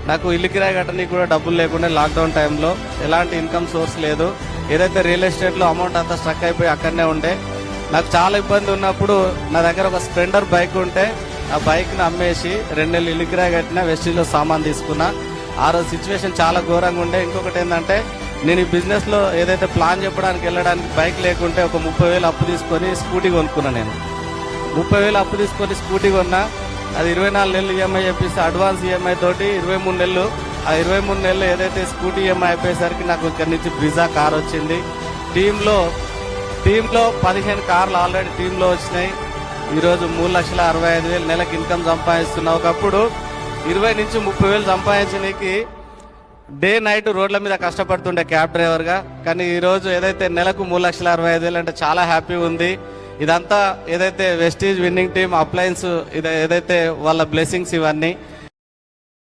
నాకు ఇల్లు కిరాయి కట్టడానికి కూడా డబ్బులు లేకుండా లాక్డౌన్ టైంలో ఎలాంటి ఇన్కమ్ సోర్స్ లేదు. ఏదైతే రియల్ ఎస్టేట్లో అమౌంట్ అంతా స్ట్రక్ అయిపోయి అక్కడనే ఉండే. నాకు చాలా ఇబ్బంది ఉన్నప్పుడు నా దగ్గర ఒక స్ప్లెండర్ బైక్ ఉంటే ఆ బైక్ని అమ్మేసి 2 నెలలు ఇల్లు కిరాయి కట్టిన, వెస్టీజ్లో సామాన్ తీసుకున్నా. ఆ రోజు సిచ్యువేషన్ చాలా ఘోరంగా ఉండే. ఇంకొకటి ఏంటంటే నేను ఈ బిజినెస్లో ఏదైతే ప్లాన్ చెప్పడానికి వెళ్ళడానికి బైక్ లేకుంటే ఒక 30,000 అప్పు తీసుకొని స్కూటీ కొనుక్కున్నా. నేను 30,000 అప్పు తీసుకొని స్కూటీ కొన్నా. అది 24 నెలలు ఈఎంఐ చెప్పిస్తే అడ్వాన్స్ ఈఎంఐ తోటి 23 నెలలు. ఆ 23 నెలలు ఏదైతే స్కూటీ ఈఎంఐ అయిపోయేసరికి నాకు ఇక్కడ నుంచి బ్రిజా కార్ వచ్చింది. టీంలో 15 కార్లు ఆల్రెడీ టీంలో వచ్చినాయి. ఈరోజు 3,65,000 నెలకు ఇన్కమ్ సంపాదిస్తున్నా. ఒకప్పుడు 20 నుంచి 30,000 సంపాదించడానికి డే నైట్ రోడ్ల మీద కష్టపడుతుండే క్యాబ్ డ్రైవర్గా. కానీ ఈరోజు ఏదైతే నెలకు 3,65,000 అంటే చాలా హ్యాపీ ఉంది. ఇదంతా ఏదైతే వెస్టీజ్ విన్నింగ్ టీమ్ అప్లయన్స్ ఏదైతే వాళ్ళ బ్లెస్సింగ్స్ ఇవన్నీ.